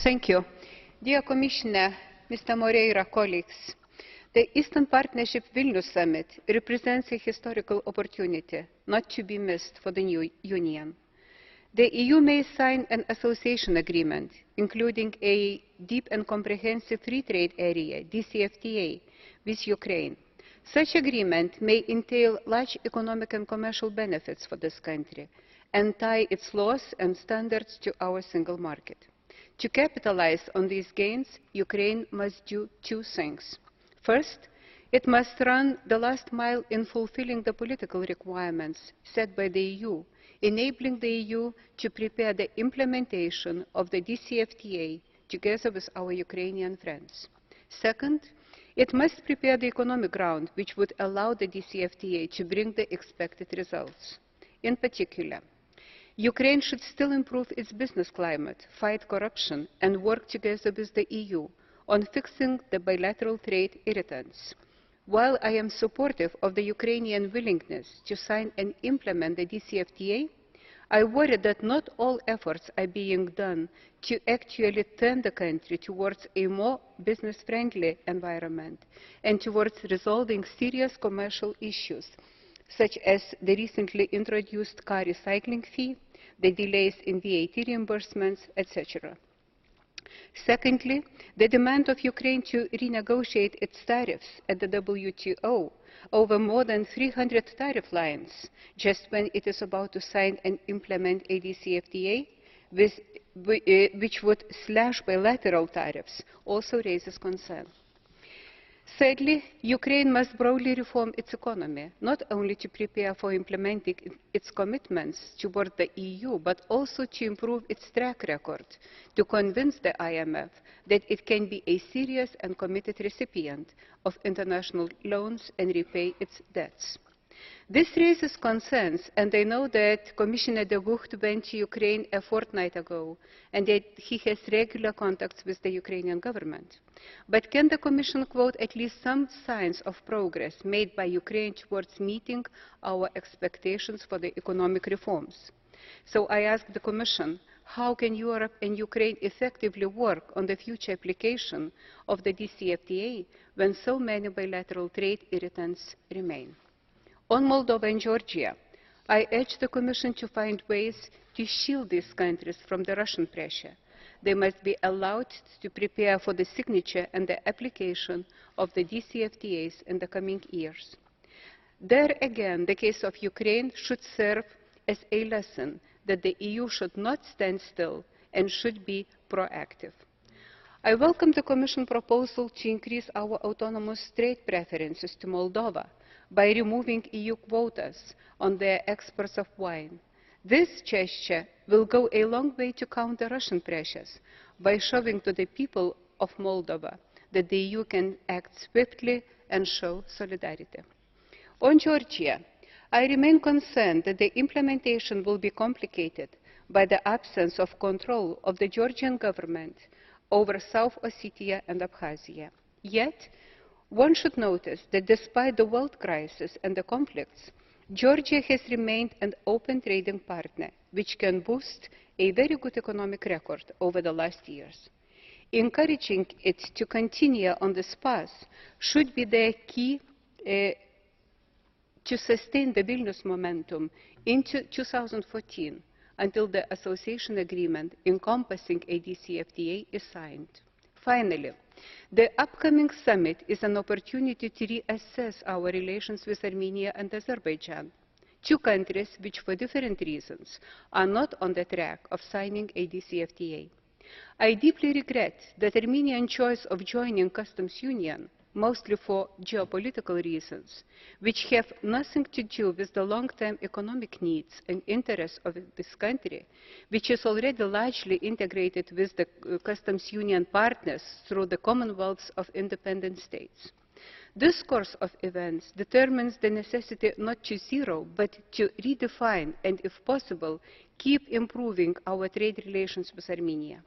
Thank you. Dear Commissioner, Mr. Moreira, colleagues, the Eastern Partnership Vilnius Summit represents a historical opportunity not to be missed for the new Union. The EU may sign an association agreement, including a deep and comprehensive free trade area, DCFTA, with Ukraine. Such agreement may entail large economic and commercial benefits for this country and tie its laws and standards to our single market. To capitalize on these gains, Ukraine must do two things. First, it must run the last mile in fulfilling the political requirements set by the EU, enabling the EU to prepare the implementation of the DCFTA together with our Ukrainian friends. Second, it must prepare the economic ground which would allow the DCFTA to bring the expected results. In particular, Ukraine should still improve its business climate, fight corruption, and work together with the EU on fixing the bilateral trade irritants. While I am supportive of the Ukrainian willingness to sign and implement the DCFTA, I worry that not all efforts are being done to actually turn the country towards a more business-friendly environment and towards resolving serious commercial issues, such as the recently introduced car recycling fee, the delays in VAT reimbursements, etc. Secondly, the demand of Ukraine to renegotiate its tariffs at the WTO over more than 300 tariff lines, just when it is about to sign and implement a DCFTA, which would slash bilateral tariffs, also raises concern. Thirdly, Ukraine must broadly reform its economy, not only to prepare for implementing its commitments toward the EU, but also to improve its track record, to convince the IMF that it can be a serious and committed recipient of international loans and repay its debts. This raises concerns, and I know that Commissioner De Gucht went to Ukraine a fortnight ago, and that he has regular contacts with the Ukrainian government. But can the Commission quote at least some signs of progress made by Ukraine towards meeting our expectations for the economic reforms? So I ask the Commission, how can Europe and Ukraine effectively work on the future application of the DCFTA when so many bilateral trade irritants remain? On Moldova and Georgia, I urge the Commission to find ways to shield these countries from the Russian pressure. They must be allowed to prepare for the signature and the application of the DCFTAs in the coming years. There again, the case of Ukraine should serve as a lesson that the EU should not stand still and should be proactive. I welcome the Commission proposal to increase our autonomous trade preferences to Moldova by removing EU quotas on their exports of wine. This gesture will go a long way to counter Russian pressures by showing to the people of Moldova that the EU can act swiftly and show solidarity. On Georgia, I remain concerned that the implementation will be complicated by the absence of control of the Georgian government over South Ossetia and Abkhazia. Yet, one should notice that despite the world crisis and the conflicts, Georgia has remained an open trading partner, which can boost a very good economic record over the last years. Encouraging it to continue on this path should be the key to sustain the Vilnius momentum into 2014 until the association agreement encompassing a DCFTA is signed. Finally, the upcoming summit is an opportunity to reassess our relations with Armenia and Azerbaijan, two countries which, for different reasons, are not on the track of signing a DCFTA. I deeply regret that Armenia's choice of joining customs union, mostly for geopolitical reasons, which have nothing to do with the long-term economic needs and interests of this country, which is already largely integrated with the customs union partners through the Commonwealths of independent states. This course of events determines the necessity not to zero, but to redefine and, if possible, keep improving our trade relations with Armenia.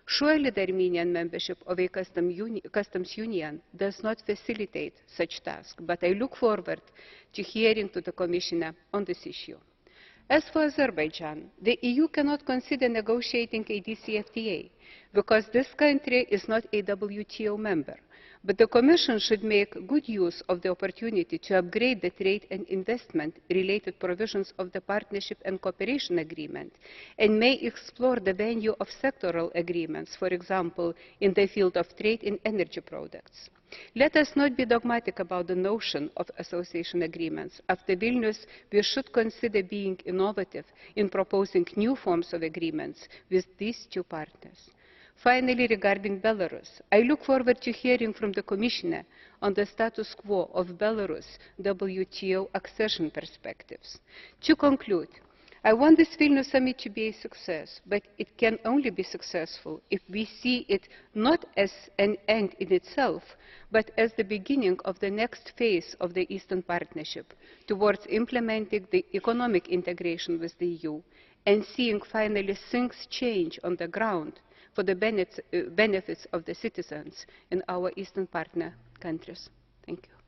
Surely the Armenian membership of a customs union does not facilitate such tasks, but I look forward to hearing from the Commissioner on this issue. As for Azerbaijan, the EU cannot consider negotiating a DCFTA because this country is not a WTO member. But the Commission should make good use of the opportunity to upgrade the trade and investment-related provisions of the Partnership and Cooperation Agreement, and may explore the venue of sectoral agreements, for example, in the field of trade in energy products. Let us not be dogmatic about the notion of association agreements. After Vilnius, we should consider being innovative in proposing new forms of agreements with these two partners. Finally, regarding Belarus, I look forward to hearing from the Commissioner on the status quo of Belarus' WTO accession perspectives. To conclude, I want this Vilnius summit to be a success, but it can only be successful if we see it not as an end in itself, but as the beginning of the next phase of the Eastern Partnership towards implementing the economic integration with the EU and seeing finally things change on the ground for the benefits of the citizens in our Eastern partner countries. Thank you.